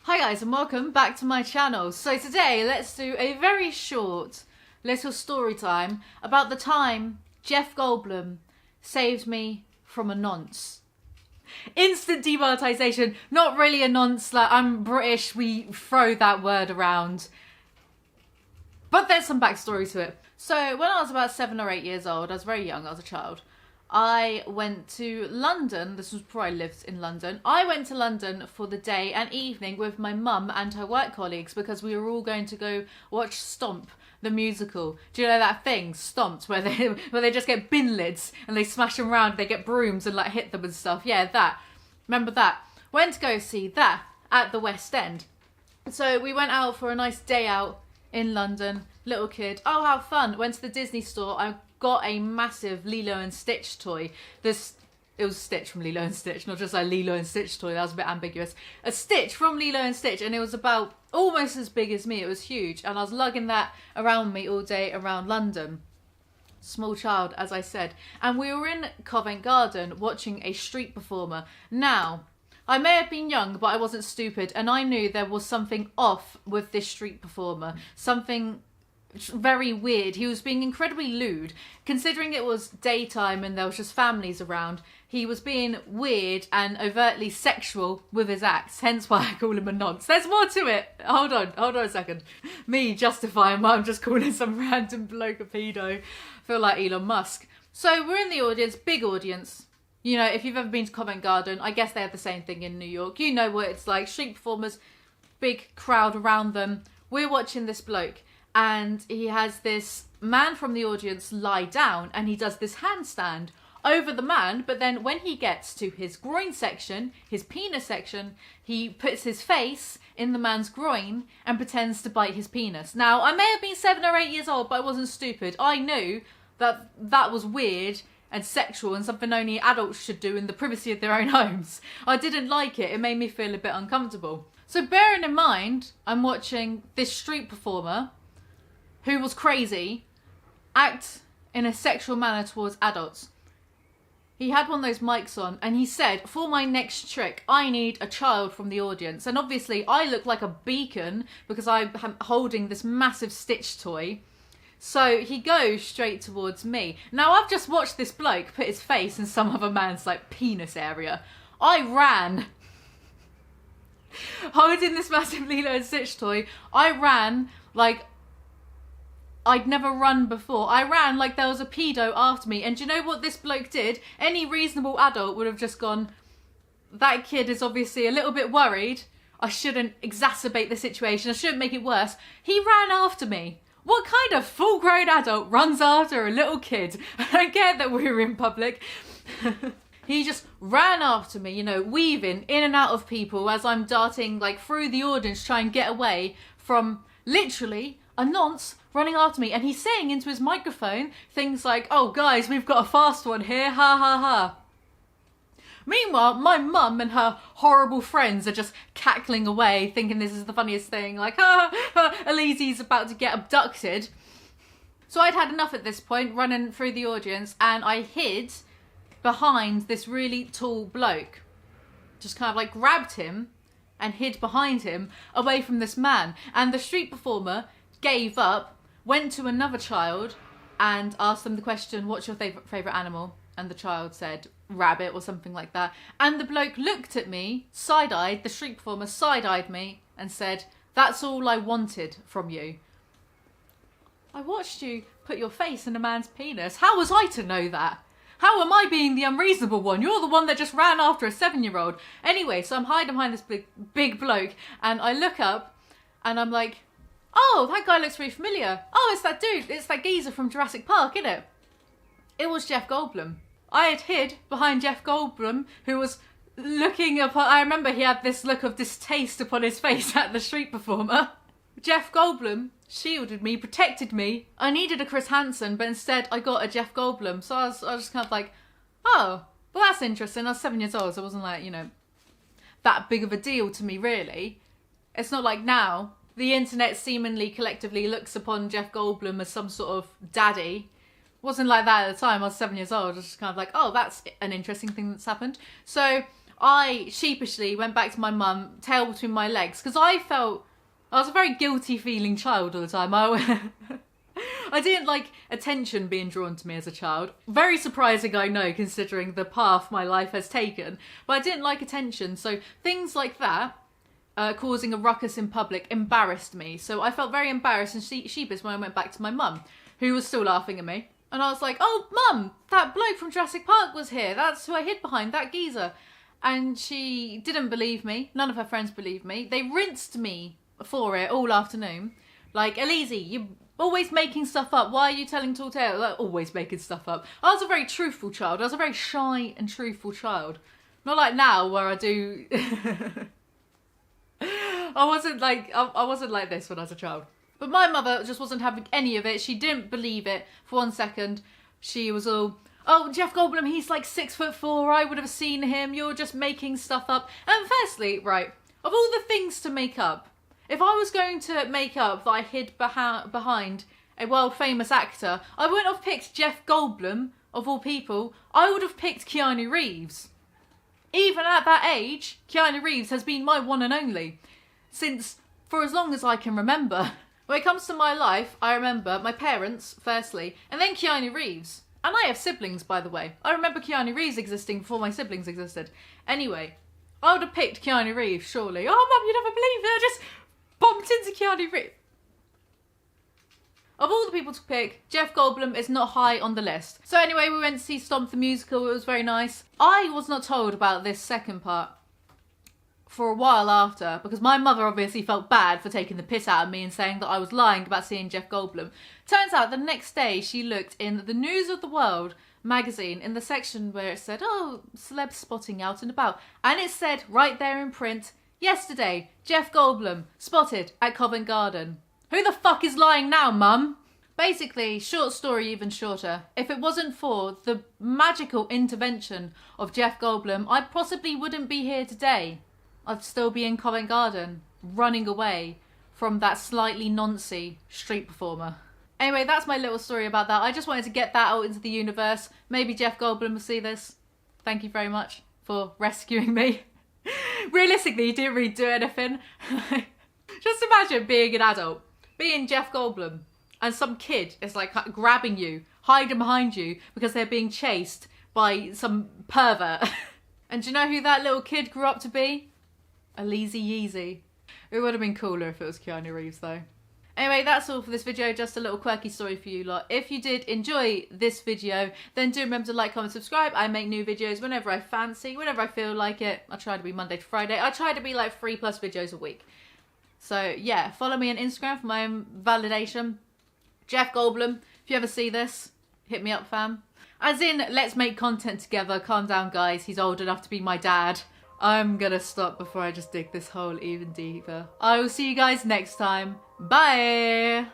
Hi guys and welcome back to my channel. So today let's do a very short little story time about the time Jeff Goldblum saved me from a nonce. Instant demonetization, not really a nonce, like I'm British, we throw that word around. But there's some backstory to it. So when I was about 7 or 8 years old, I was very young, I was a child. I went to London, this was before I lived in London. I went to London for the day and evening with my mum and her work colleagues because we were all going to go watch Stomp, the musical. Do you know that thing, Stomped, where they just get bin lids and they smash them around, they get brooms and like hit them and stuff. Yeah, that. Remember that? Went to go see that at the West End. So we went out for a nice day out in London, little kid. Oh, how fun. Went to the Disney store. I got a massive Lilo and Stitch toy. It was Stitch from Lilo and Stitch, not just a Lilo and Stitch toy. That was a bit ambiguous. A Stitch from Lilo and Stitch, and it was about almost as big as me. It was huge, and I was lugging that around me all day around London. Small child, as I said. And we were in Covent Garden watching a street performer. Now, I may have been young, but I wasn't stupid, and I knew there was something off with this street performer. Something very weird. He was being incredibly lewd. Considering it was daytime and there was just families around, he was being weird and overtly sexual with his acts, hence why I call him a nonce. There's more to it. Hold on a second. Me justifying why I'm just calling some random bloke a pedo. I feel like Elon Musk. So we're in the audience, big audience. You know, if you've ever been to Covent Garden, I guess they have the same thing in New York. You know what it's like. Street performers, big crowd around them. We're watching this bloke. And he has this man from the audience lie down and he does this handstand over the man. But then when he gets to his groin section, his penis section, he puts his face in the man's groin and pretends to bite his penis. Now, I may have been 7 or 8 years old, but I wasn't stupid. I knew that that was weird and sexual and something only adults should do in the privacy of their own homes. I didn't like it. It made me feel a bit uncomfortable. So bearing in mind, I'm watching this street performer who was crazy, act in a sexual manner towards adults. He had one of those mics on and he said, for my next trick, I need a child from the audience. And obviously I look like a beacon because I'm holding this massive Stitch toy. So he goes straight towards me. Now I've just watched this bloke put his face in some other man's like penis area. I ran. Holding this massive Lilo and Stitch toy, I ran like I'd never run before. I ran like there was a pedo after me. And do you know what this bloke did? Any reasonable adult would have just gone, that kid is obviously a little bit worried. I shouldn't exacerbate the situation. I shouldn't make it worse. He ran after me. What kind of full-grown adult runs after a little kid? I don't care that we were in public. He just ran after me, you know, weaving in and out of people as I'm darting like through the audience trying to get away from literally a nonce running after me. And he's saying into his microphone things like, oh guys, we've got a fast one here, ha ha ha. Meanwhile, my mum and her horrible friends are just cackling away, thinking this is the funniest thing, like, Alizee's about to get abducted. So I'd had enough at this point, running through the audience, and I hid behind this really tall bloke. Just kind of like grabbed him and hid behind him, away from this man. And the street performer gave up, went to another child and asked them the question, what's your favourite animal? And the child said, rabbit or something like that. And the bloke looked at me, side-eyed, the street performer side-eyed me and said, that's all I wanted from you. I watched you put your face in a man's penis. How was I to know that? How am I being the unreasonable one? You're the one that just ran after a 7-year-old. Anyway, so I'm hiding behind this big bloke and I look up and I'm like, oh, that guy looks really familiar. Oh, it's that dude. It's that geezer from Jurassic Park, isn't it? It was Jeff Goldblum. I had hid behind Jeff Goldblum, who was looking upon... I remember he had this look of distaste upon his face at the street performer. Jeff Goldblum shielded me, protected me. I needed a Chris Hansen, but instead I got a Jeff Goldblum. So I was just kind of like, oh, well, that's interesting. I was 7 years old, so it wasn't like, you know, that big of a deal to me, really. It's not like now. The internet seemingly collectively looks upon Jeff Goldblum as some sort of daddy. Wasn't like that at the time. I was 7 years old. I was just kind of like, oh, that's an interesting thing that's happened. So I sheepishly went back to my mum, tail between my legs, because I was a very guilty feeling child all the time. I didn't like attention being drawn to me as a child. Very surprising, I know, considering the path my life has taken. But I didn't like attention, so things like that, causing a ruckus in public, embarrassed me. So I felt very embarrassed and sheepish when I went back to my mum, who was still laughing at me. And I was like, oh, Mum, that bloke from Jurassic Park was here. That's who I hid behind, that geezer. And she didn't believe me. None of her friends believed me. They rinsed me for it all afternoon. Like, Alizee, you're always making stuff up. Why are you telling tall tales? Like, always making stuff up. I was a very truthful child. I was a very shy and truthful child. Not like now where I do... I wasn't like this when I was a child. But my mother just wasn't having any of it. She didn't believe it for 1 second. She was all, oh, Jeff Goldblum, he's like 6'4". I would have seen him. You're just making stuff up. And firstly, right, of all the things to make up, if I was going to make up that I hid behind a world famous actor, I wouldn't have picked Jeff Goldblum, of all people. I would have picked Keanu Reeves. Even at that age, Keanu Reeves has been my one and only. Since, for as long as I can remember. When it comes to my life, I remember my parents, firstly, and then Keanu Reeves. And I have siblings, by the way. I remember Keanu Reeves existing before my siblings existed. Anyway, I would have picked Keanu Reeves, surely. Oh, Mum, you'd never believe it. I just bumped into Keanu Reeves. Of all the people to pick, Jeff Goldblum is not high on the list. So anyway, we went to see Stomp the Musical. It was very nice. I was not told about this second part for a while after, because my mother obviously felt bad for taking the piss out of me and saying that I was lying about seeing Jeff Goldblum. Turns out the next day she looked in the News of the World magazine in the section where it said, oh, celeb spotting out and about. And it said right there in print, yesterday, Jeff Goldblum spotted at Covent Garden. Who the fuck is lying now, Mum? Basically, short story even shorter. If it wasn't for the magical intervention of Jeff Goldblum, I possibly wouldn't be here today. I'd still be in Covent Garden, running away from that slightly noncy street performer. Anyway, that's my little story about that. I just wanted to get that out into the universe. Maybe Jeff Goldblum will see this. Thank you very much for rescuing me. Realistically, you didn't really do anything. Just imagine being an adult, being Jeff Goldblum, and some kid is like grabbing you, hiding behind you because they're being chased by some pervert. And do you know who that little kid grew up to be? Alizee Yeezy. It would have been cooler if it was Keanu Reeves though. Anyway, that's all for this video. Just a little quirky story for you lot. If you did enjoy this video, then do remember to like, comment, subscribe. I make new videos whenever I fancy, whenever I feel like it. I try to be Monday to Friday. I try to be like 3+ videos a week. So yeah, follow me on Instagram for my own validation. Jeff Goldblum, if you ever see this, hit me up, fam. As in, let's make content together. Calm down, guys. He's old enough to be my dad. I'm gonna stop before I just dig this hole even deeper. I will see you guys next time. Bye!